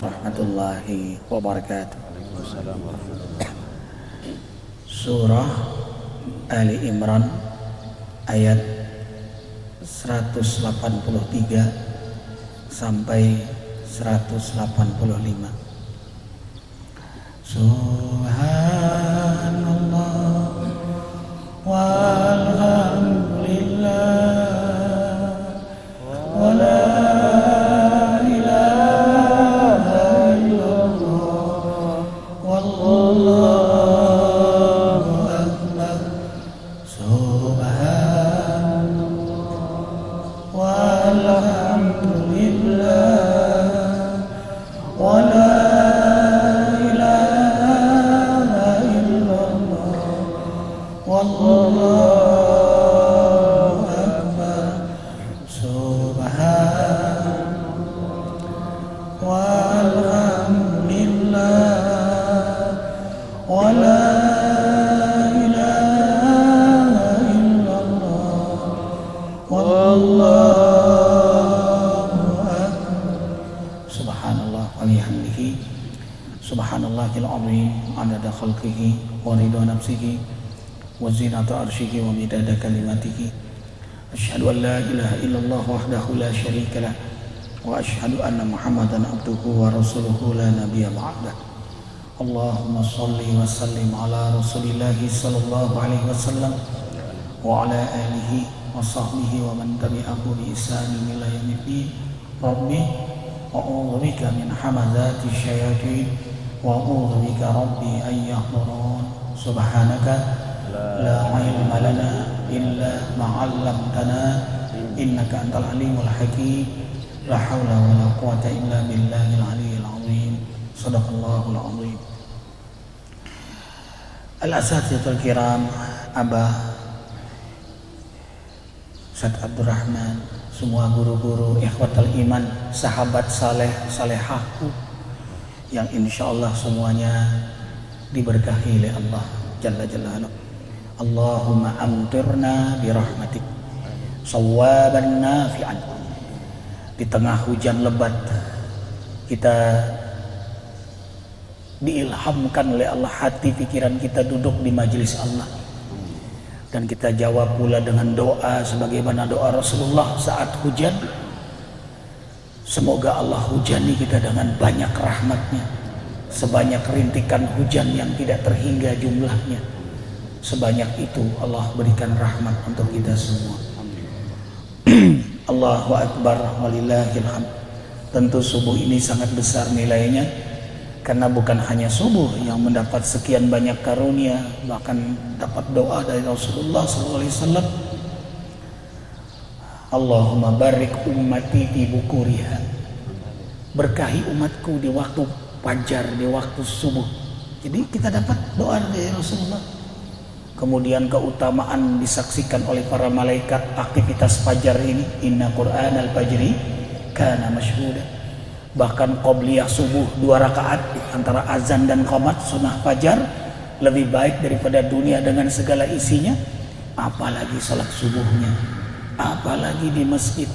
warahmatullahi wabarakatuh. Waalaikumsalam warahmatullahi wabarakatuh. Surah Ali Imran ayat 183 sampai 185. Subhanallah walhamdulillah wa la ilaha illallah wallahu akbar. Subhanallah walhamdulillah wa la Wallahu akbar. Subhanallah walhamdulillah wa la ilaha illallah wallahu akbar. Subhanallah walhamdihi subhanallahil azim adada khalqihi wa ridha nafsihi wa zinata arsyihi wa midada kalimatihi. Asyhadu an la ilaha illallah wahdahu la syarika lah wa asyhadu anna Muhammadan abduhu wa rasuluhu la nabiyya ba'dah. Allahumma shalli wa sallim ala Rasulillah sallallahu alaihi wasallam wa ala alihi wa sahbihi wa man tabi'ahu bi ihsanin ila yaumiddin. Rabbi a'udzu bika min hamazati syayatin wa a'udzu bika rabbi an yahdurun. Subhanaka la ilma lana illa ma 'allamtana innaka antal alimul hakim. La haula wala quwwata illa billahil aliyyil azim. Shadaqallahul azim. Al-asatidatul kiram, Abah Ustaz Abdurrahman, semua guru-guru ikhwatul iman, sahabat saleh salehahku yang insyaallah semuanya diberkahi oleh Allah Jalla Jalaluhu. Allahumma amtirna birahmatik sawaban nafi'an. Di tengah hujan lebat kita diilhamkan oleh Allah, hati pikiran kita duduk di majelis Allah, dan kita jawab pula dengan doa sebagaimana doa Rasulullah saat hujan. Semoga Allah hujani kita dengan banyak rahmatnya, sebanyak rintikan hujan yang tidak terhingga jumlahnya. Sebanyak itu Allah berikan rahmat untuk kita semua. Allahu Akbar walillahil hamd. Tentu subuh ini sangat besar nilainya, karena bukan hanya subuh yang mendapat sekian banyak karunia, bahkan dapat doa dari Rasulullah SAW. Allahumma barik ummati fi bukuriha. Berkahi umatku di waktu fajar, di waktu subuh. Jadi kita dapat doa dari Rasulullah. Kemudian keutamaan disaksikan oleh para malaikat aktivitas fajar ini. Inna Qur'anal fajri kana masyhuda. Bahkan qobliyah subuh 2 rakaat antara azan dan qomat sunnah fajar lebih baik daripada dunia dengan segala isinya. Apalagi salat subuhnya, apalagi di masjid,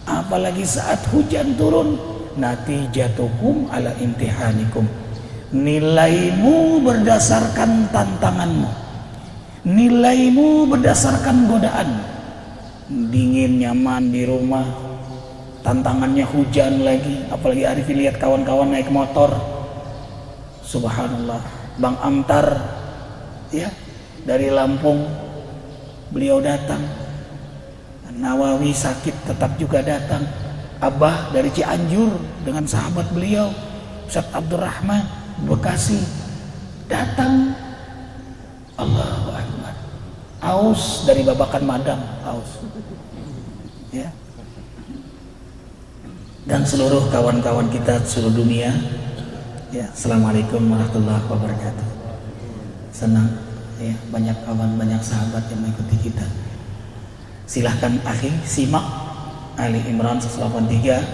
apalagi saat hujan turun. Natijatuhum ala imtihanikum. Nilaimu berdasarkan tantanganmu, nilaimu berdasarkan godaan. Dingin nyaman di rumah, tantangannya hujan lagi, apalagi Arifin lihat kawan-kawan naik motor. Subhanallah, Bang Amtar ya dari Lampung, beliau datang. Nawawi sakit tetap juga datang. Abah dari Cianjur dengan sahabat beliau Ustaz Abdurrahman Bekasi datang. Allahu Akbar. Aus dari Babakan Madang, Aus ya, dan seluruh kawan-kawan kita seluruh dunia ya. Assalamualaikum warahmatullahi wabarakatuh. Senang ya, banyak kawan, banyak sahabat yang mengikuti kita. Silahkan akhi simak Ali Imran 183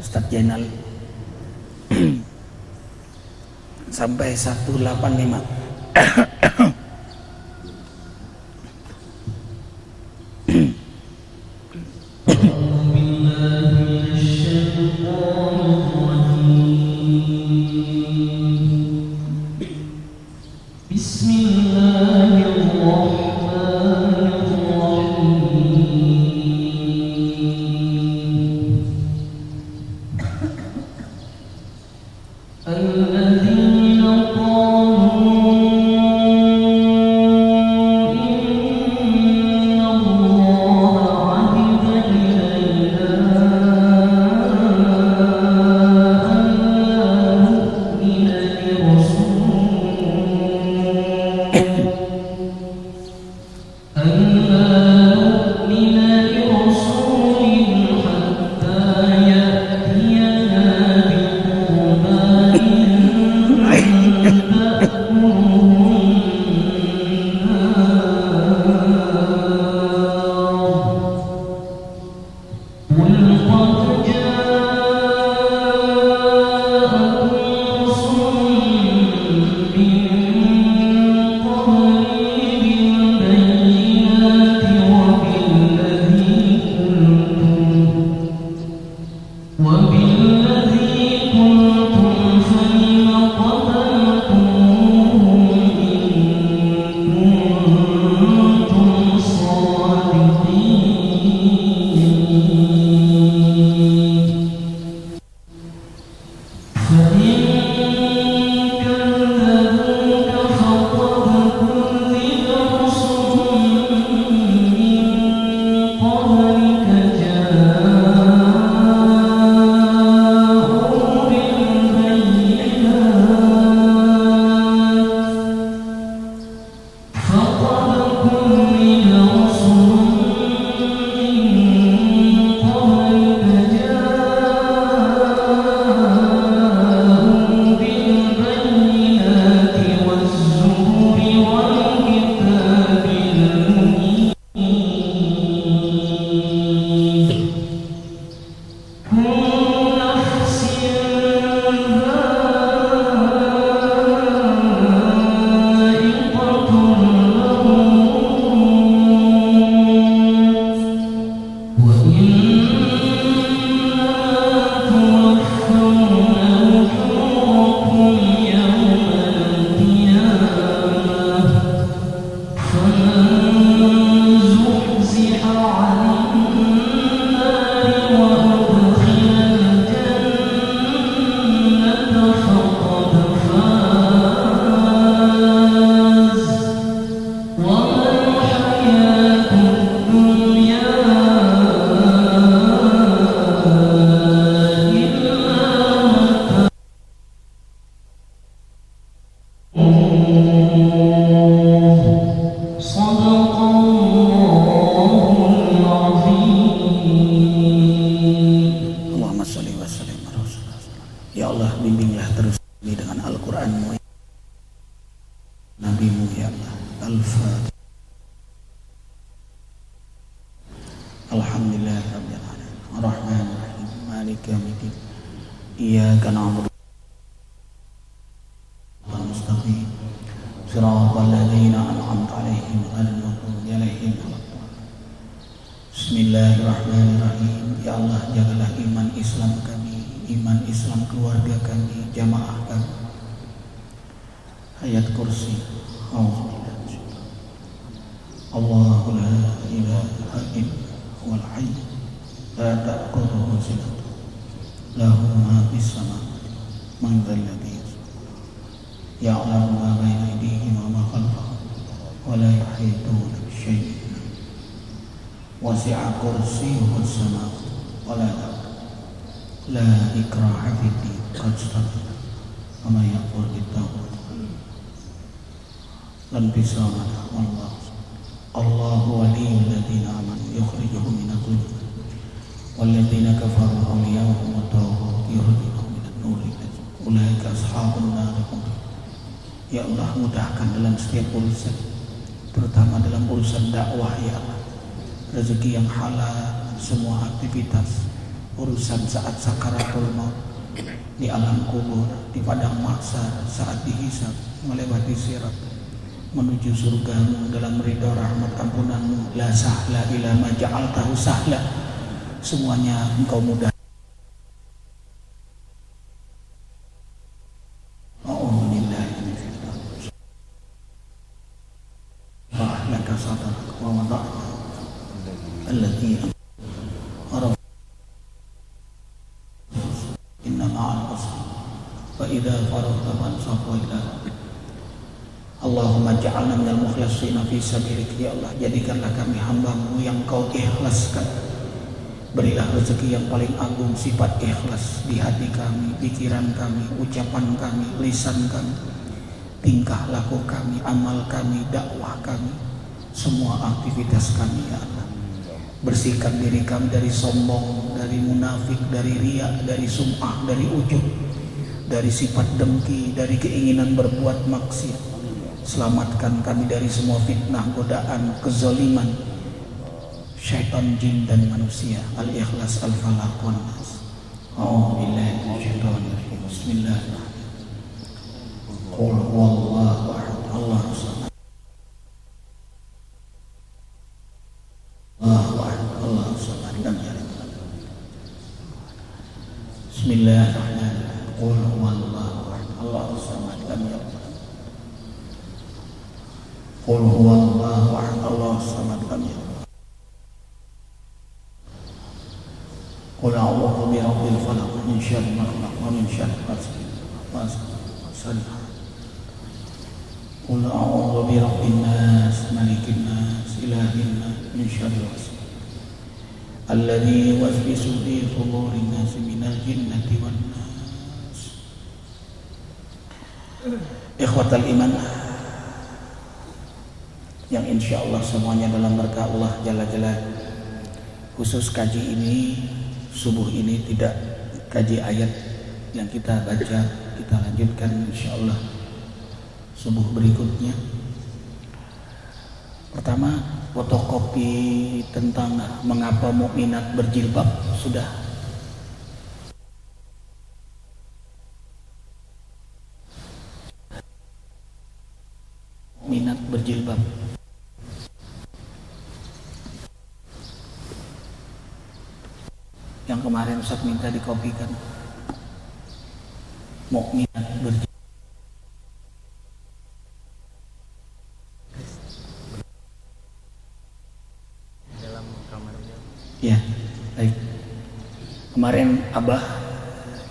Ustaz Jainal sampai 185. بالله من الشيطان الرجيم Bismillahirrahmanirrahim. Ya Allah, jagalah iman Islam kami, iman Islam keluarga kami, jamaah kami. Ayat kursi. Allahu la ilaha illa huwal hayy la ta'khudhuhu sinatun lahu ma fis samawati man dzal ladzi ya'lamu ma baina aydihim wa ma khalfahum wa la yuhituna bi syai'in wasi'a kursiyyuhu as-samawati wal ardh la ikraha fid din qad istamsaka wa man yakfur bit-taghut lan bisamana wallahu Allahu waliyyul ladzina amanu yukhrijuhum minadh dhulumati wal ladzina kafaru awliya'uhum at-taghut yukhrijuhum minadh nuri ulaika ashabun nar. Ya Allah, mudahkan dalam setiap urusan, terutama dalam urusan dakwah. Ya Allah, rezeki yang halal, semua aktivitas, urusan saat sakaratul maut, di alam kubur, di padang mahsyar, saat dihisab, melewati sirat, menuju surgamu dalam ridha rahmat ampunanmu. La sahla ila ma ja'altahu sahla, semuanya engkau mudah. Wa idza faraghta fansab ila rabbik. Allahumma ja'alna minal mukhlishina fi sabilik. Ya Allah, jadikanlah kami hamba-Mu yang Kau ikhlaskan. Berilah rezeki yang paling agung, sifat ikhlas di hati kami, pikiran kami, ucapan kami, lisan kami, tingkah laku kami, amal kami, dakwah kami, semua aktivitas kami. Ya Allah, bersihkan diri kami dari sombong, dari munafik, dari riya, dari sum'ah, dari ujub, dari sifat dengki, dari keinginan berbuat maksiat. Selamatkan kami dari semua fitnah, godaan, kezaliman syaitan, jin dan manusia. Al-Ikhlas, Al-Falaq, Wan-Nas. A'udzubillahi minasyaitonir rajim. Bismillahirrahmanirrahim. Qul huwallahu ahad, Allahus samad. Allahu ahad, Allahus samad, lam yalid walam yulad. Bismillahirrahmanirrahim. Qul huwallahu ahad, Allahus samad, lam yalid. Qul huwallahu ahad, Allahus samad, lam yalid. Qul a'udzu birabbil falaq min syarri ma khalaq wa min syarri ghasiqin idza waqab. Qul a'udzu birabbin nas malikin nas ilahin nas min syarri ghasiqin alladzi yuwaswisu fi sudurin nas minal jinnati wan nas. Ikhwatal iman yang insyaallah semuanya dalam berkah Allah Jalla Jalaluhu. Khusus kaji ini, subuh ini tidak kaji ayat yang kita baca, kita lanjutkan insyaallah subuh berikutnya. Pertama, fotokopi tentang mengapa mukminat berjilbab sudah. Mukminat berjilbab. Yang kemarin Ustaz minta dikopikan, mukminat berjilbab. Dalam kamarnya. Ya, baik. Kemarin Abah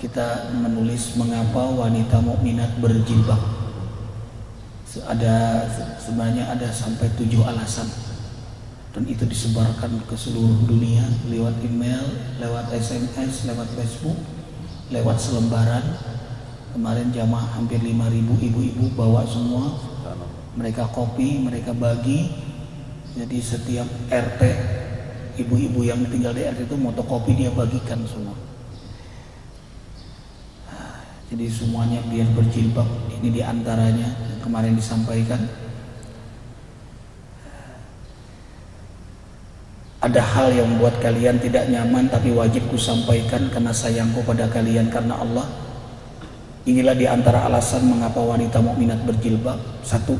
kita menulis mengapa wanita mukminat berjilbab. Sebenarnya ada sampai 7 alasan. Dan itu disebarkan ke seluruh dunia lewat email, lewat SMS, lewat Facebook, lewat selembaran. Kemarin jamaah hampir 5.000 ibu-ibu bawa semua. Mereka copy, mereka bagi. Jadi setiap RT, ibu-ibu yang tinggal di RT itu motokopi dia bagikan semua. Jadi semuanya biar berjilbab. Ini diantaranya kemarin disampaikan. Ada hal yang membuat kalian tidak nyaman tapi wajib kusampaikan karena sayangku pada kalian karena Allah. Inilah diantara alasan mengapa wanita mukminat berjilbab. 1.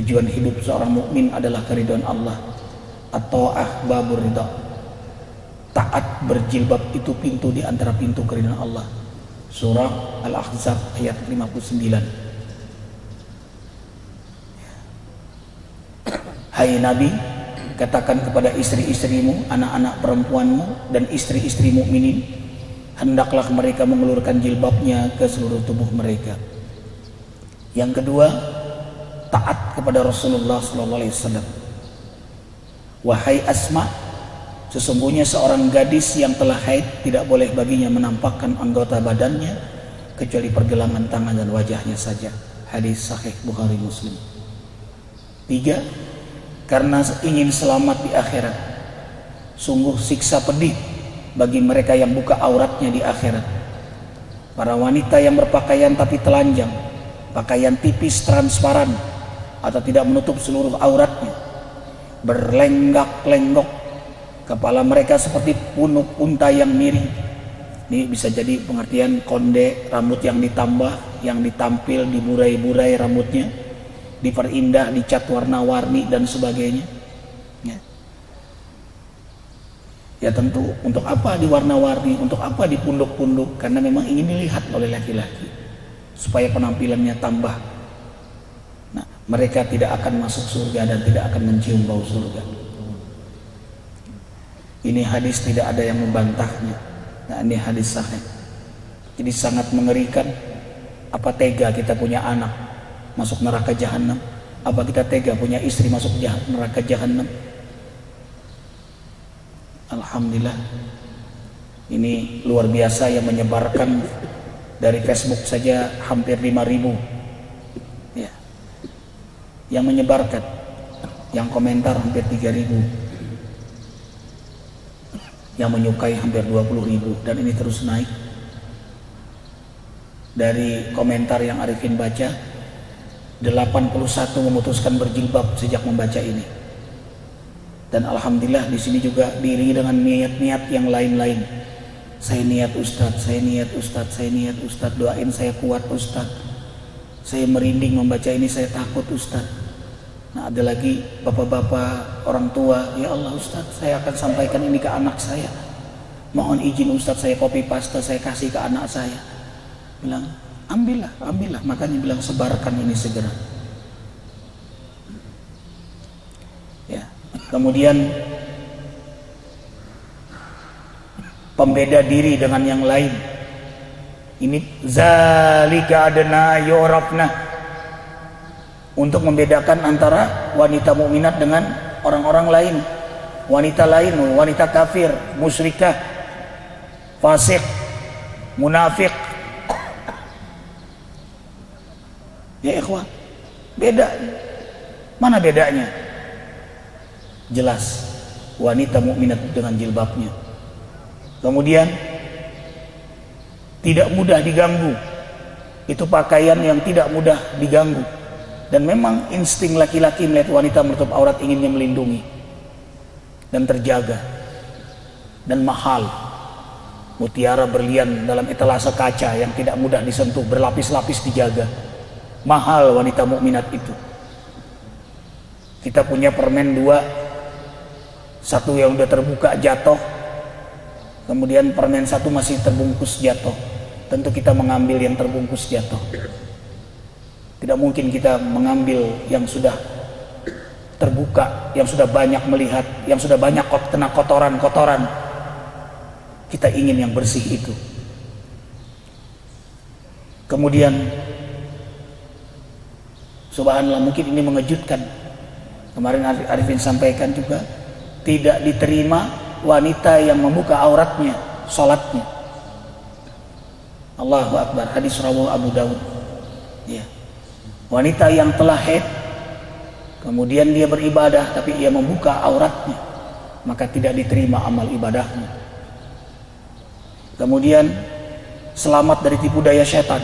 Tujuan hidup seorang mukmin adalah keridhaan Allah. At-ta'ah babur ridha. Taat berjilbab itu pintu di antara pintu keridhaan Allah. Surah Al-Ahzab ayat 59. Hai Nabi, katakan kepada istri-istrimu, anak-anak perempuanmu, dan istri-istri mukminin, hendaklah mereka mengulurkan jilbabnya ke seluruh tubuh mereka. Yang kedua, taat kepada Rasulullah SAW. Wahai Asma, sesungguhnya seorang gadis yang telah haid tidak boleh baginya menampakkan anggota badannya kecuali pergelangan tangan dan wajahnya saja. Hadis Sahih Bukhari Muslim. 3. Karena ingin selamat di akhirat. Sungguh siksa pedih bagi mereka yang buka auratnya di akhirat. Para wanita yang berpakaian tapi telanjang, pakaian tipis transparan atau tidak menutup seluruh auratnya, berlenggak-lenggok, kepala mereka seperti punuk unta yang miring. Ini bisa jadi pengertian konde, rambut yang ditambah, yang ditampil, diburai-burai rambutnya, diperindah, dicat warna-warni dan sebagainya. Ya tentu untuk apa diwarna-warni, untuk apa dipunduk-punduk? Karena memang ingin dilihat oleh laki-laki supaya penampilannya tambah. Nah, mereka tidak akan masuk surga dan tidak akan mencium bau surga. Ini hadis tidak ada yang membantahnya. Nah, ini hadis sahih. Jadi sangat mengerikan Apa tega kita punya anak masuk neraka jahanam? Apa kita tega punya istri masuk neraka jahanam? Alhamdulillah, ini luar biasa yang menyebarkan dari Facebook saja hampir 5.000 ya, yang menyebarkan, yang komentar hampir 3.000, yang menyukai hampir 20.000, dan ini terus naik. Dari komentar yang Arifin baca, 81 memutuskan berjilbab sejak membaca ini. Dan alhamdulillah di sini juga diiringi dengan niat-niat yang lain-lain. Saya niat Ustadz, saya niat Ustadz, saya niat Ustadz, doain saya kuat Ustadz. Saya merinding membaca ini, saya takut Ustadz. Nah, ada lagi bapak-bapak orang tua, ya Allah Ustadz, saya akan sampaikan ini ke anak saya. Mohon izin Ustadz, saya copy paste, saya kasih ke anak saya. Bilang, ambillah, makanya bilang sebarkan ini segera. Ya, kemudian pembeda diri dengan yang lain. Ini zalika adna yurafna, untuk membedakan antara wanita mukminat dengan orang-orang lain, wanita lain, wanita kafir, musyrikah, fasik, munafik. Ya ikhwan, beda. Mana bedanya? Jelas, wanita mukminat dengan jilbabnya. Kemudian tidak mudah diganggu. Itu pakaian yang tidak mudah diganggu. Dan memang insting laki-laki melihat wanita menutup aurat inginnya melindungi dan terjaga. Dan mahal. Mutiara berlian dalam etalase kaca yang tidak mudah disentuh, berlapis-lapis dijaga. Mahal wanita mukminat itu. Kita punya permen 2, satu yang udah terbuka jatuh, kemudian permen satu masih terbungkus jatuh. Tentu kita mengambil yang terbungkus jatuh. Tidak mungkin kita mengambil yang sudah terbuka, yang sudah banyak melihat, yang sudah banyak kena kotoran-kotoran. Kita ingin yang bersih itu. Kemudian subhanallah, mungkin ini mengejutkan. Kemarin Arifin sampaikan juga, tidak diterima wanita yang membuka auratnya, sholatnya. Allahu Akbar, hadis rawahu Abu Dawud. Ya. Wanita yang telah haid, kemudian dia beribadah tapi ia membuka auratnya, maka tidak diterima amal ibadahnya. Kemudian selamat dari tipu daya setan.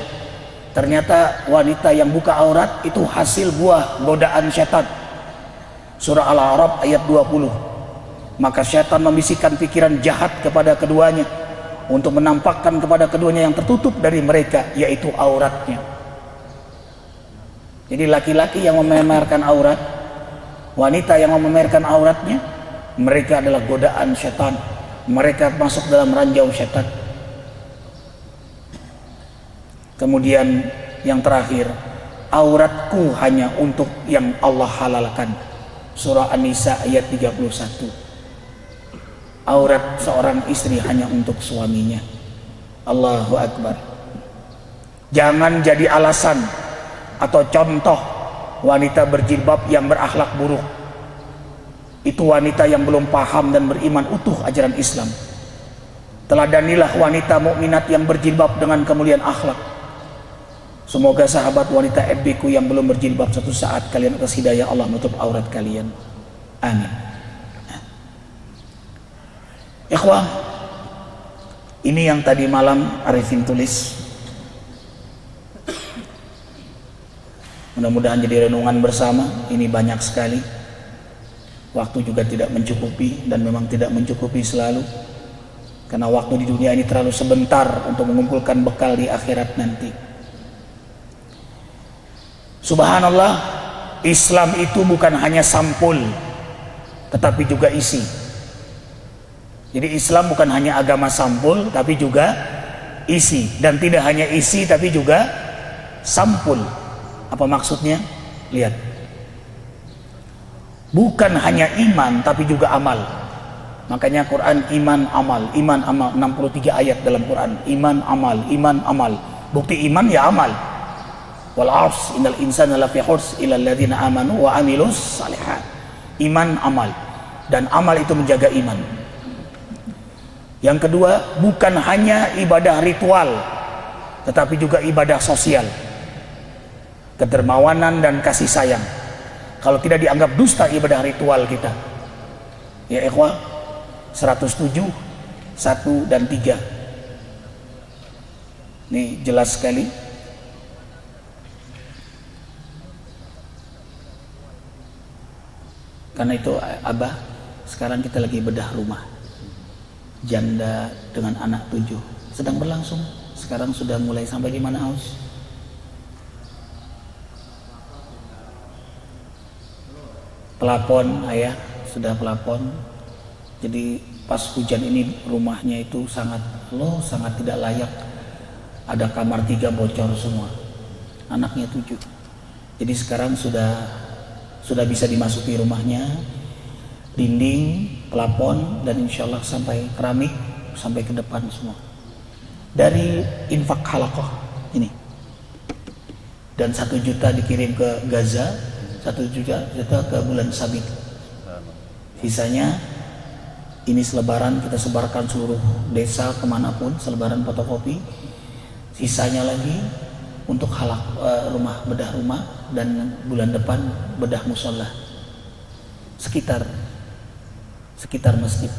Ternyata wanita yang buka aurat itu hasil buah godaan setan. Surah Al-A'raf ayat 20. Maka setan membisikkan pikiran jahat kepada keduanya untuk menampakkan kepada keduanya yang tertutup dari mereka, yaitu auratnya. Jadi laki-laki yang memamerkan aurat, wanita yang memamerkan auratnya, mereka adalah godaan setan. Mereka masuk dalam ranjau setan. Kemudian yang terakhir, auratku hanya untuk yang Allah halalkan. Surah An-Nisa ayat 31. Aurat seorang istri hanya untuk suaminya. Allahu Akbar. Jangan jadi alasan atau contoh wanita berjilbab yang berakhlak buruk. Itu wanita yang belum paham dan beriman utuh ajaran Islam. Teladanilah wanita mukminat yang berjilbab dengan kemuliaan akhlak. Semoga sahabat wanita FB ku yang belum berjilbab suatu saat kalian atas hidayah Allah menutup aurat kalian. Amin. Ikhwah, ini yang tadi malam Arifin tulis. Mudah-mudahan jadi renungan bersama. Ini banyak sekali. Waktu juga tidak mencukupi, dan memang tidak mencukupi selalu. Karena waktu di dunia ini terlalu sebentar untuk mengumpulkan bekal di akhirat nanti. Subhanallah, Islam itu bukan hanya sampul, tetapi juga isi. Jadi Islam bukan hanya agama sampul, tapi juga isi. Dan tidak hanya isi, tapi juga sampul. Apa maksudnya? Lihat. Bukan hanya iman, tapi juga amal. Makanya Quran iman amal, 63 ayat dalam Quran. Iman amal, iman amal. Bukti iman ya amal. Wal 'asr innal insana lafi khusr illa alladziina aamanu wa 'amilus shalihat. Iman, amal, dan amal itu menjaga iman. Yang kedua, bukan hanya ibadah ritual, tetapi juga ibadah sosial, kedermawanan dan kasih sayang. Kalau tidak dianggap dusta ibadah ritual kita, ya ikhwah, 107, 1 dan 3 ini jelas sekali. Karena itu Abah, sekarang kita lagi bedah rumah janda dengan anak 7, sedang berlangsung. Sekarang sudah mulai sampai di mana, Aus? Pelapon, ayah sudah pelapon. Jadi pas hujan ini rumahnya itu sangat tidak layak. Ada kamar 3 bocor semua, anaknya 7. Jadi sekarang sudah bisa dimasuki rumahnya, dinding, pelapon, dan insya Allah sampai keramik, sampai ke depan semua. Dari infak halaqah ini. Dan 1 juta dikirim ke Gaza, 1 juta ke bulan Sabit. Sisanya ini selebaran kita sebarkan seluruh desa kemanapun, selebaran fotokopi. Sisanya lagi untuk rumah, bedah rumah, dan bulan depan bedah musola sekitar masjid.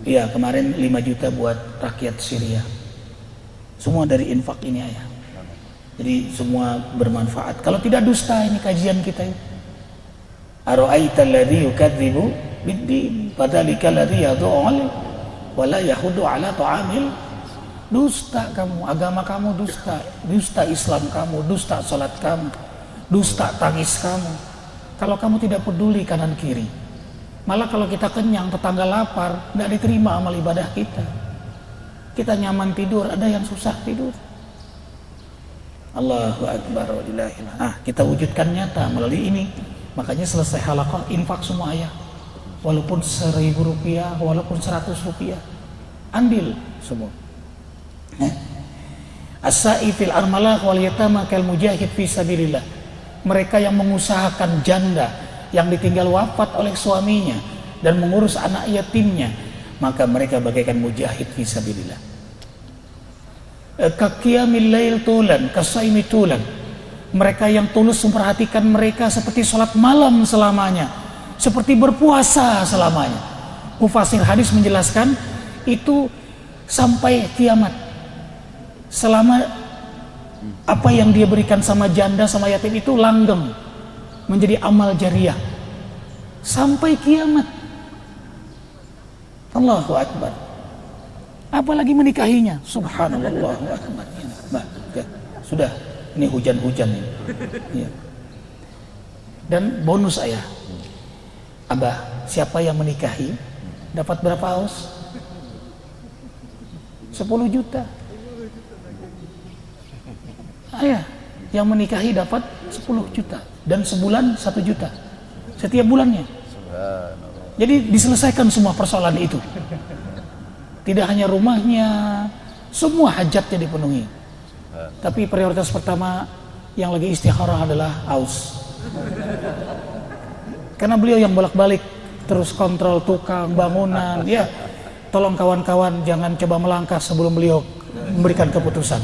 Iya, kemarin 5 juta buat rakyat Syria. Semua dari infak ini, ayah. Jadi semua bermanfaat. Kalau tidak dusta ini kajian kita ini. Ara'aita alladhi yukadzibu bid-din fadzalika alladhi yad'u wa la yahudu ala ta'amil. Dusta kamu, agama kamu dusta, dusta Islam kamu, dusta salat kamu, dusta tangis kamu. Kalau kamu tidak peduli kanan kiri, malah kalau kita kenyang, tetangga lapar, tidak diterima amal ibadah kita. Kita nyaman tidur, ada yang susah tidur. Allahu Akbar wa lillahi. Kita wujudkan nyata melalui ini. Makanya selesai halaqah, infak semua, ayah. Walaupun 1.000 rupiah, walaupun 100 rupiah, ambil semua. As-sa'i fil armalah wal yatama kal mujahid fi sabilillah. Mereka yang mengusahakan janda yang ditinggal wafat oleh suaminya dan mengurus anak yatimnya, maka mereka bagaikan mujahid fi sabilillah. Ka qiyamil lail tulan, kasaimi tulan. Mereka yang tulus memperhatikan mereka seperti sholat malam selamanya, seperti berpuasa selamanya. Mufasir hadis menjelaskan itu sampai kiamat. Selama apa yang dia berikan sama janda sama yatim itu langgeng menjadi amal jariah sampai kiamat. Allahu Akbar. Apalagi menikahinya, subhanallah. Allahu Akbar. Sudah, ini hujan-hujan ini. Ya. Dan bonus, ayah, Abah, siapa yang menikahi dapat berapa, Aus? 10 juta. Ayah, yang menikahi dapat 10 juta dan sebulan 1 juta setiap bulannya. Jadi diselesaikan semua persoalan itu. Tidak hanya rumahnya, semua hajatnya dipenuhi. Tapi prioritas pertama yang lagi istikharah adalah Aus. Karena beliau yang bolak-balik terus kontrol tukang bangunan. Ya, tolong kawan-kawan jangan coba melangkah sebelum beliau memberikan keputusan.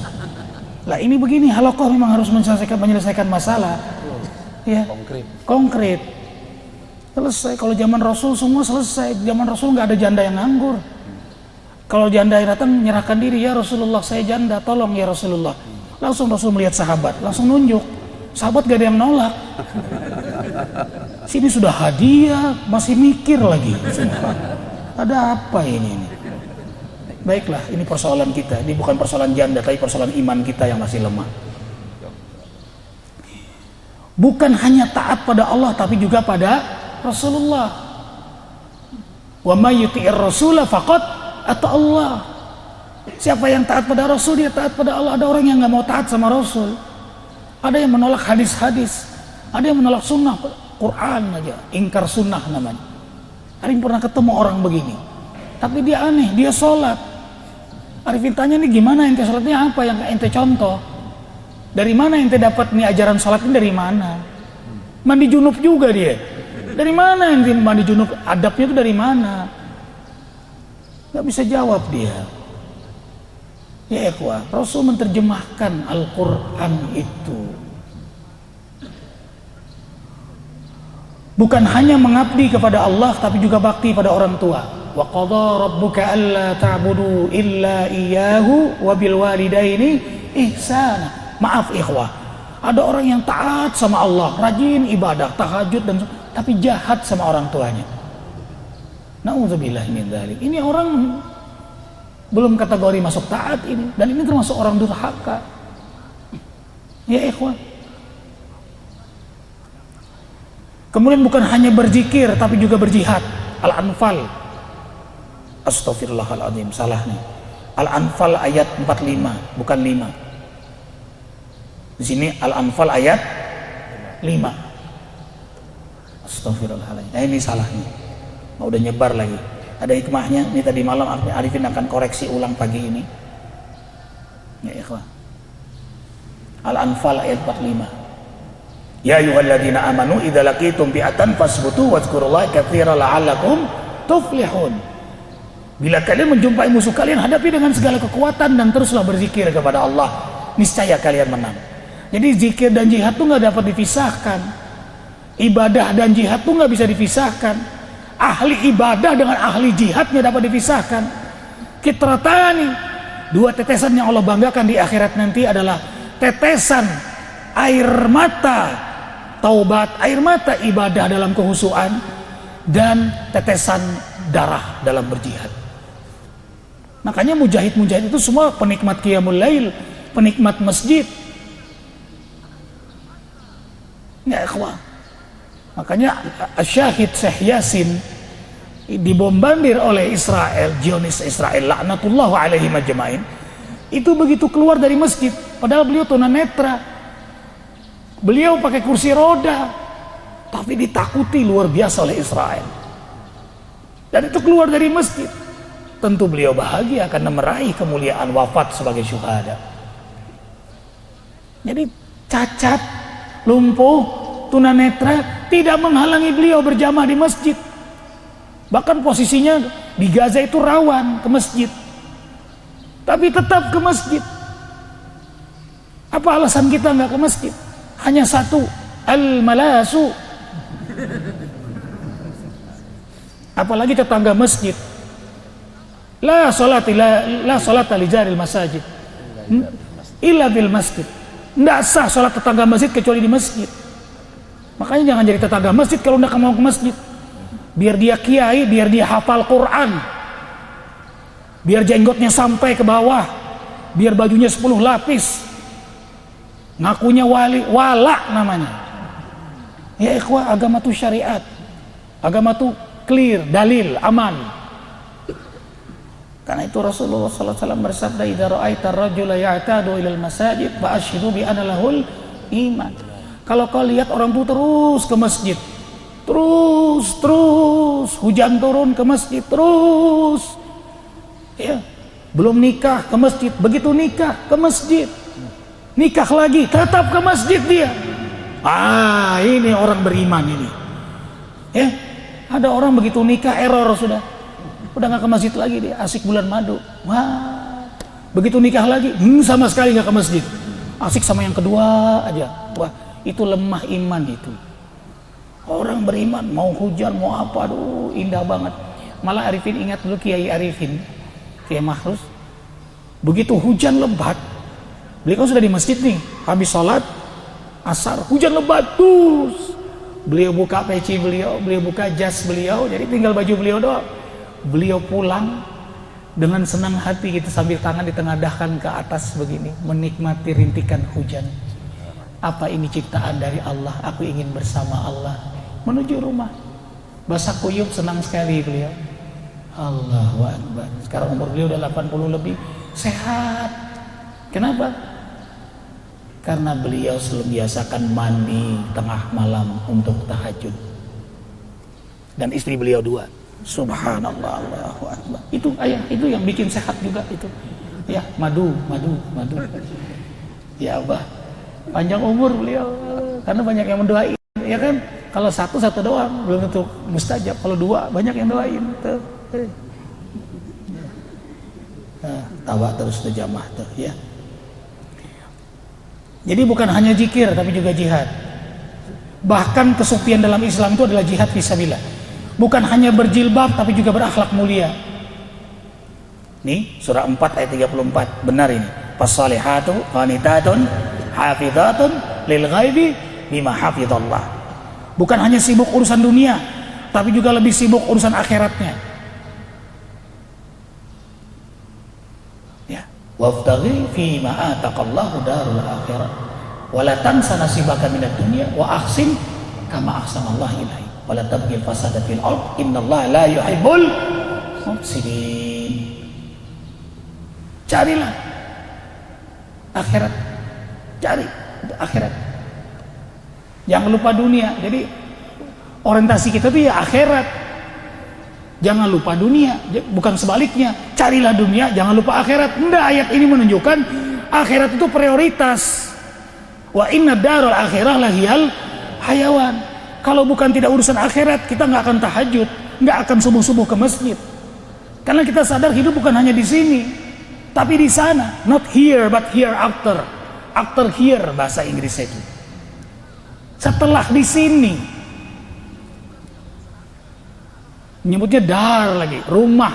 Lah ini begini, halaqah memang harus menyelesaikan masalah. Ya, konkret. Selesai. Kalau zaman Rasul semua selesai. Zaman Rasul nggak ada janda yang nganggur. Kalau janda yang datang menyerahkan diri, ya Rasulullah saya janda, tolong ya Rasulullah. Langsung Rasul melihat sahabat, langsung nunjuk. Sahabat gak ada yang nolak. Sini sudah hadiah, masih mikir lagi. Ada apa ini? Baiklah, ini persoalan kita. Ini bukan persoalan janda, tapi persoalan iman kita yang masih lemah. Bukan hanya taat pada Allah, tapi juga pada Rasulullah. Wa may yuti'ir rasula faqad ata Allah. Siapa yang taat pada Rasul, dia taat pada Allah. Ada orang yang nggak mau taat sama Rasul. Ada yang menolak hadis-hadis. Ada yang menolak sunnah, Quran aja, ingkar sunnah namanya. Ada yang pernah ketemu orang begini, tapi dia aneh, dia sholat. Arifin tanya nih, gimana ente sholatnya apa yang ente contoh? Dari mana ente dapat nih ajaran sholat ini dari mana? Mandi junub juga dia. Dari mana ente mandi junub? Adabnya itu dari mana? Gak bisa jawab dia. Ya ikhwah, Rasul menerjemahkan Al-Quran itu bukan hanya mengabdi kepada Allah, tapi juga bakti pada orang tua. Wa qadha rabbuka alla ta'budu illa iyyahu wa bil walidaini ihsana. Maaf ikhwah, ada orang yang taat sama Allah, rajin ibadah, tahajud dan tapi jahat sama orang tuanya. Nauzubillah min dzalik. Ini orang belum kategori masuk taat ini, dan ini termasuk orang durhaka. Ya ikhwah. Kemudian bukan hanya berzikir tapi juga berjihad. Al-Anfal. Astaghfirullahaladzim, salah nih. Al-Anfal ayat 45, bukan 5. Di sini Al-Anfal ayat 5. Astaghfirullahaladzim. Nah, ini salah nih. Mau udah nyebar lagi. Ada hikmahnya. Ini tadi malam Arifin akan koreksi ulang pagi ini. Ya ikhwah. Al-Anfal ayat 45. Ya ayyuhalladzina amanu idza laqitum fi'atan fasbutu wadhkurullaha katsiran la'allakum tuflihun. Bila kalian menjumpai musuh kalian, hadapi dengan segala kekuatan dan teruslah berzikir kepada Allah, niscaya kalian menang. Jadi zikir dan jihad itu nggak dapat dipisahkan. Ibadah dan jihad itu nggak bisa dipisahkan. Ahli ibadah dengan ahli jihad nggak dapat dipisahkan. Kitratani, dua tetesan yang Allah banggakan di akhirat nanti adalah tetesan air mata taubat, air mata ibadah dalam kehusuan, dan tetesan darah dalam berjihad. Makanya mujahid-mujahid itu semua penikmat qiyamul lail, penikmat masjid. Ya ikhwah. Makanya Syahid Syekh Yasin dibombardir oleh Israel, Zionis Israel laknatullah alaihim ajmain. Itu begitu keluar dari masjid, padahal beliau tunanetra. Beliau pakai kursi roda, tapi ditakuti luar biasa oleh Israel. Dan itu keluar dari masjid. Tentu beliau bahagia karena meraih kemuliaan wafat sebagai syuhada. Jadi cacat, lumpuh, tunanetra tidak menghalangi beliau berjamaah di masjid. Bahkan posisinya di Gaza itu rawan ke masjid, tapi tetap ke masjid. Apa alasan kita nggak ke masjid? Hanya satu, al-malasu. Apalagi tetangga masjid. La salata li jaril masajid illa bil masjid. Enggak sah salat tetangga masjid kecuali di masjid. Makanya jangan jadi tetangga masjid kalau enggak mau ke masjid. Biar dia kiai, biar dia hafal Quran, biar jenggotnya sampai ke bawah, biar bajunya 10 lapis, ngakunya wala namanya. Ya ikhwah, agama itu syariat, agama itu clear, dalil, aman. Karena itu Rasulullah SAW bersabda, idza ra'aita ar-rajula ya'tadu ilal masajid fa asyhidu bi anna lahul iman. Kalau kau lihat orang itu terus ke masjid, terus hujan turun ke masjid, terus ya, belum nikah ke masjid, begitu nikah ke masjid, nikah lagi tetap ke masjid dia. Ini orang beriman ini. Ya, ada orang begitu nikah error sudah nggak ke masjid lagi, dia asik bulan madu. Wah, begitu nikah lagi sama sekali nggak ke masjid, asik sama yang kedua aja. Wah, itu lemah iman itu. Orang beriman mau hujan mau apa, aduh indah banget. Malah Arifin ingat dulu Kiai Arifin, Kiai Mahrus, begitu hujan lebat, beliau sudah di masjid nih, habis sholat asar, hujan lebat terus. Beliau buka peci beliau buka jas beliau, jadi tinggal baju beliau doang. Beliau pulang dengan senang hati gitu, sambil tangan ditengadahkan ke atas begini, menikmati rintikan hujan. Apa ini ciptaan dari Allah, aku ingin bersama Allah. Menuju rumah, basah kuyup, senang sekali beliau. Allahu Akbar. Sekarang umur beliau udah 80 lebih, sehat. Kenapa? Karena beliau selalu biasakan mandi tengah malam untuk tahajud. Dan istri beliau 2. Subhanallah, Allahu Akbar. Itu ayah, itu yang bikin sehat juga itu. Ya, madu. Ya Abah, panjang umur beliau, karena banyak yang mendoain, ya kan? Kalau satu doang belum tentu mustajab, kalau dua banyak yang doain tuh. Nah, tawa terus tuh jamaah tuh ya. Jadi bukan hanya zikir tapi juga jihad. Bahkan kesucian dalam Islam itu adalah jihad fisabilillah. Bukan hanya berjilbab tapi juga berakhlak mulia. Nih surah 4 ayat 34, benar ini. Fasalihatu qanitatun hafizatun lil ghaibi bima hafizallah. Bukan hanya sibuk urusan dunia, tapi juga lebih sibuk urusan akhiratnya. Ya, wabtaghi fi ma ataqallahu darul akhirah wa la tansa nasibaka minad dunya wa ahsin kama ahsanallahu ilaik wa la tabghil fasada fil ard innallaha la yuhibbul mufsidin. Carilah akhirat, cari akhirat, jangan lupa dunia. Jadi orientasi kita tuh ya akhirat, jangan lupa dunia, bukan sebaliknya. Carilah dunia, jangan lupa akhirat. Enggak, ayat ini menunjukkan akhirat itu prioritas. Wa inna darul akhirah lahiyal hayawan. Kalau bukan tidak urusan akhirat, kita nggak akan tahajud, nggak akan subuh-subuh ke masjid, karena kita sadar hidup bukan hanya di sini tapi di sana. Not here but hereafter. After here bahasa Inggrisnya itu. Setelah di sini. Menyebutnya dar lagi, rumah.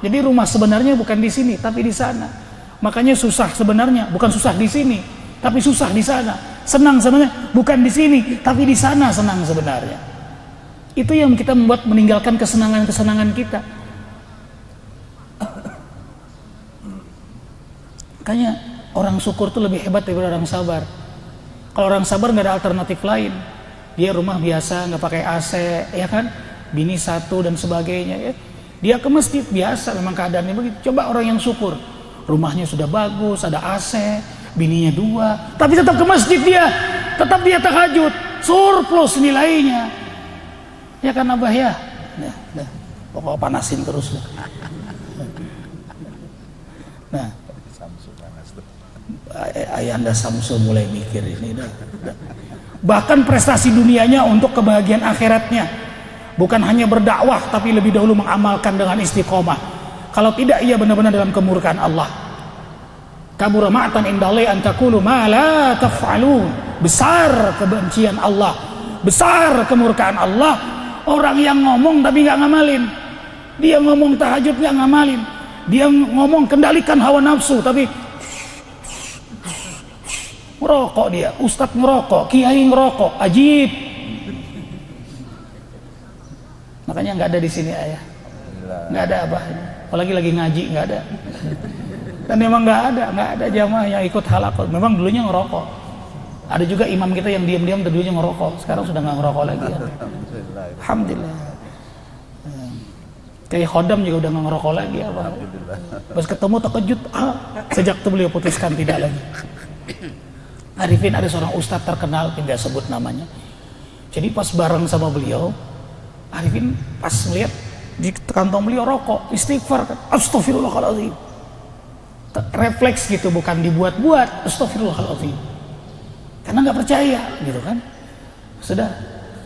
Jadi rumah sebenarnya bukan di sini tapi di sana. Makanya susah sebenarnya bukan susah di sini tapi susah di sana. Senang sebenarnya bukan di sini tapi di sana senang sebenarnya. Itu yang kita membuat meninggalkan kesenangan-kesenangan kita. Makanya orang syukur itu lebih hebat daripada orang sabar. Kalau orang sabar nggak ada alternatif lain. Dia rumah biasa, nggak pakai AC, ya kan? Bini satu dan sebagainya. Ya. Dia ke masjid biasa, memang keadaannya begitu. Coba orang yang syukur, rumahnya sudah bagus, ada AC, bininya dua, tapi tetap ke masjid dia, tetap dia tahajud, surplus nilainya. Ya kan Abah ya? Nah, pokoknya panasin terus. Nah. Ayahanda Samsul mulai mikir ini dah. Bahkan prestasi dunianya untuk kebahagiaan akhiratnya. Bukan hanya berdakwah tapi lebih dahulu mengamalkan dengan istiqomah. Kalau tidak ia benar-benar dalam kemurkaan Allah. Kabura ma'tan indallahi an taqulu ma la taf'alun. Besar kebencian Allah, besar kemurkaan Allah. Orang yang ngomong tapi nggak ngamalin. Dia ngomong tahajud nggak ngamalin. Dia ngomong kendalikan hawa nafsu tapi ngerokok dia, ustadz ngerokok, kiai ngerokok, ajib. Makanya nggak ada di sini ayah, nggak ada Abah, apalagi lagi ngaji nggak ada. Dan memang nggak ada jamaah yang ikut halaqah. Memang dulunya ngerokok. Ada juga imam kita yang diam-diam dulunya ngerokok, sekarang sudah nggak ngerokok lagi. Ya. Alhamdulillah. Kayak Khodam juga udah nggak ngerokok lagi Abah. Pas ketemu terkejut, sejak itu beliau putuskan tidak lagi. Arifin ada seorang ustadz terkenal, tidak sebut namanya. Jadi pas bareng sama beliau, Arifin pas melihat di kantong beliau rokok, istighfar kan, astagfirullahaladzim. Refleks gitu, bukan dibuat-buat, astagfirullahaladzim. Karena nggak percaya, gitu kan. Sudah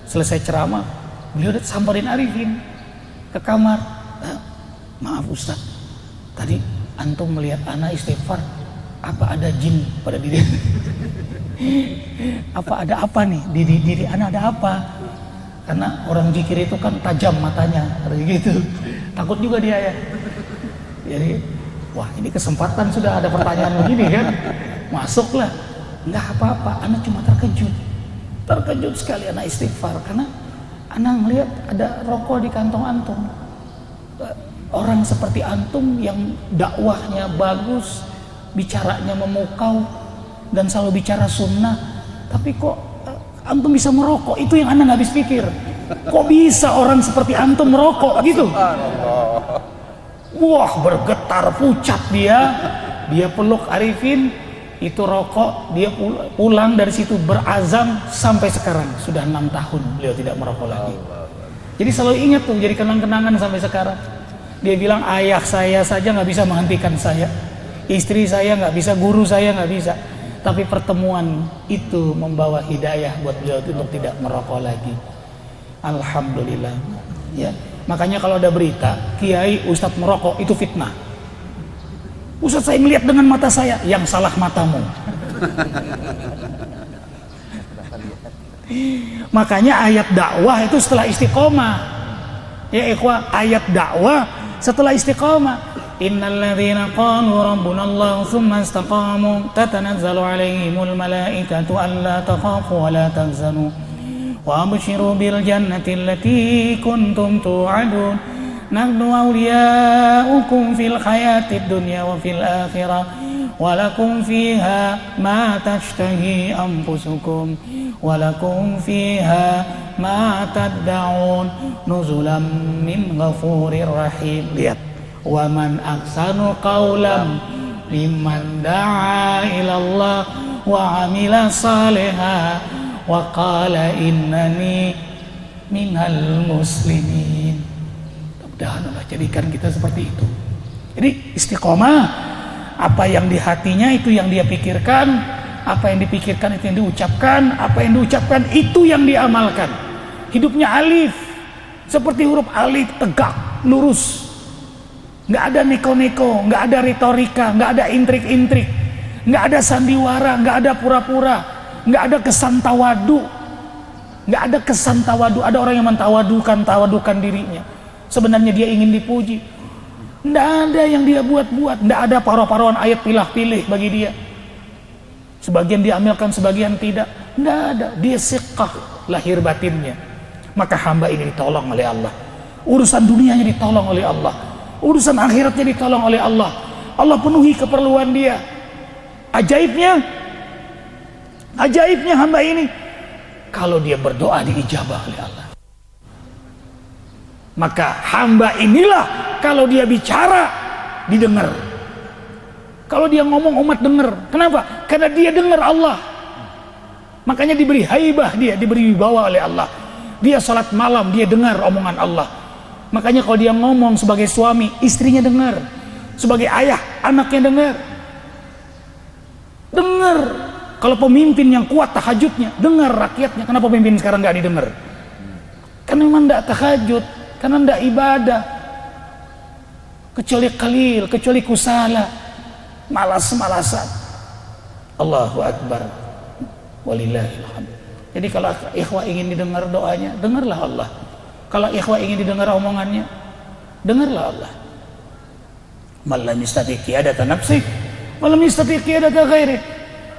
selesai ceramah, beliau udah samperin Arifin ke kamar. Maaf ustadz, tadi antum melihat ana istighfar, apa ada jin pada diri? Apa ada apa nih di diri anak, ada apa? Karena orang zikir itu kan tajam matanya, gitu. Takut juga dia ya. Jadi, wah ini kesempatan sudah ada pertanyaan begini kan, masuklah. Nggak apa-apa, anak cuma terkejut sekali anak istighfar karena anak melihat ada rokok di kantong antum. Orang seperti antum yang dakwahnya bagus, bicaranya memukau dan selalu bicara sunnah, tapi kok antum bisa merokok? Itu yang anak nggak habis pikir. Kok bisa orang seperti antum merokok gitu? Wah, bergetar pucat dia peluk Arifin, itu rokok, dia pulang dari situ berazam sampai sekarang sudah 6 tahun beliau tidak merokok lagi. Jadi selalu ingat tuh, jadi kenang-kenangan sampai sekarang. Dia bilang ayah saya saja nggak bisa menghentikan saya. istri saya nggak bisa, guru saya nggak bisa. Tapi pertemuan itu membawa hidayah buat beliau untuk tidak merokok lagi. Alhamdulillah. Ya, makanya kalau ada berita kiai ustadz merokok itu fitnah. Ustadz saya melihat dengan mata saya, yang salah matamu. Makanya ayat dakwah itu setelah istiqomah. Ya ikhwah, ayat dakwah setelah istiqomah. Innal ladzina qalu rabbuna Allah tsumma istaqamu tatanazzalu alaihimul malaikatu alla takhafu wa la tahzanu wa abshiru bil jannati allati kuntum tu'adun nahnu awliya'ukum fil hayatid dunya wa fil akhirah wa lakum fiha ma tashtahi anfusukum wa lakum fiha ma tad'un nuzulan min ghafurir rahim. Lihat, wa man ahsanu qawlan mimman da'a ila Allah wa 'amila salihan wa qala innani minal muslimin. Mudah-mudahan Allah jadikan kita seperti itu. Jadi istiqomah, apa yang di hatinya itu yang dia pikirkan, apa yang dipikirkan itu yang diucapkan, apa yang diucapkan itu yang diamalkan. Hidupnya alif, seperti huruf alif, tegak, lurus. Nggak ada neko-neko, nggak ada retorika, nggak ada intrik-intrik, nggak ada sandiwara, nggak ada pura-pura, nggak ada kesan tawadu, nggak ada kesan tawadu. Ada orang yang tawadukan dirinya. Sebenarnya dia ingin dipuji. Nggak ada yang dia buat-buat, nggak ada paruh-paruhan ayat pilah-pilih bagi dia. Sebagian diambilkan, sebagian tidak. Nggak ada. Dia siqah lahir batinnya. Maka hamba ini ditolong oleh Allah. Urusan dunianya ditolong oleh Allah. Urusan akhiratnya ditolong oleh Allah. Allah penuhi keperluan dia. Ajaibnya hamba ini, kalau dia berdoa diijabah oleh Allah. Maka hamba inilah kalau dia bicara didengar. Kalau dia ngomong umat dengar. Kenapa? Karena dia dengar Allah. Makanya diberi haibah, dia diberi wibawa oleh Allah. Dia salat malam, dia dengar omongan Allah. Makanya kalau dia ngomong sebagai suami, istrinya dengar. Sebagai ayah, anaknya dengar. Dengar. Kalau pemimpin yang kuat tahajudnya, dengar rakyatnya. Kenapa pemimpin sekarang nggak didengar? Karena memang nggak tahajud, karena nggak ibadah. Kecuali qalil, kecuali kusala, malas-malasan. Allahu Akbar. Walillahil hamd. Jadi kalau ikhwah ingin didengar doanya, dengarlah Allah. Kalau ikhwah ingin didengar omongannya, dengarlah Allah. Malam yastati qiyadata nafsi, malam yastati qiyadata ghairi.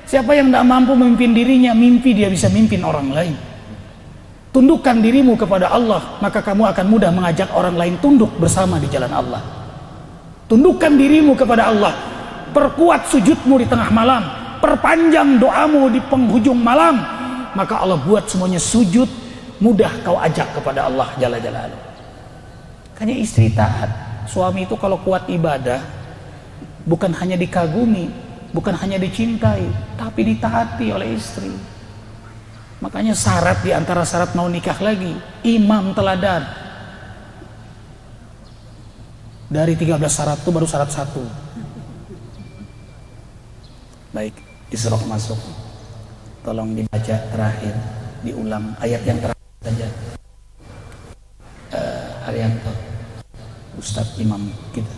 Siapa yang tidak mampu memimpin dirinya, mimpi dia bisa mimpin orang lain. Tundukkan dirimu kepada Allah, maka kamu akan mudah mengajak orang lain tunduk bersama di jalan Allah. Tundukkan dirimu kepada Allah, perkuat sujudmu di tengah malam, perpanjang doamu di penghujung malam, maka Allah buat semuanya sujud, mudah kau ajak kepada Allah Jalla Jalaluhu. Makanya istri taat. Suami itu kalau kuat ibadah, bukan hanya dikagumi, bukan hanya dicintai, tapi ditaati oleh istri. Makanya syarat di antara syarat mau nikah lagi, imam teladan. Dari 13 syarat itu baru syarat 1. Baik, Isra masuk. Tolong dibaca terakhir, diulang ayat yang terakhir saja. Haryanto, Ustadz Imam kita.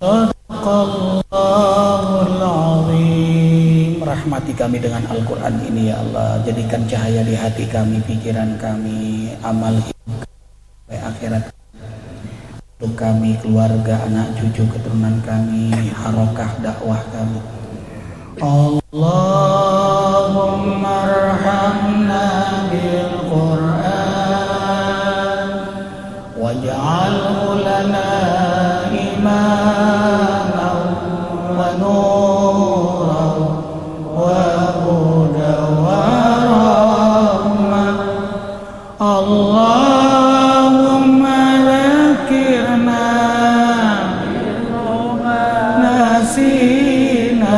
Sadaqallahul azim. Rahmati kami dengan Al-Quran ini ya Allah. Jadikan cahaya di hati kami, pikiran kami, amal hidup sampai akhirat. Untuk kami, keluarga, anak, cucu, keturunan kami, harokah dakwah kami. Allahumma arhamna bil Qur'an waj'alhu lana imaman wa nuran wa hudan wa rahmah. Allahumma dzakirna nasina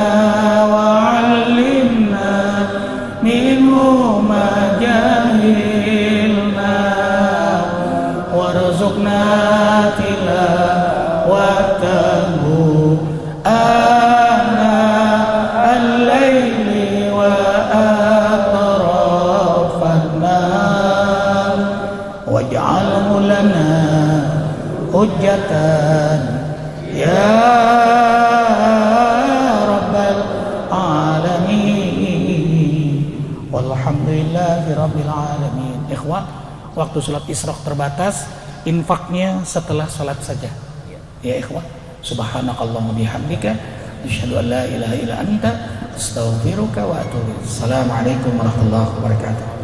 wa 'allimna minhu ma jahilna warzuqna tilawatahu ana al-laili wa atrafan nahar waj'alhu lana hujjatan ya rabbal alamin walhamdulillahi rabbil alamin. Ikhwan, waktu sholat isyraq terbatas, infaknya setelah sholat saja ya ikhwan. Subhanakallahumma bihamdika asyhadu an la ilaha illa anta astaghfiruka wa atubu ilaik. Assalamualaikum warahmatullahi wabarakatuh.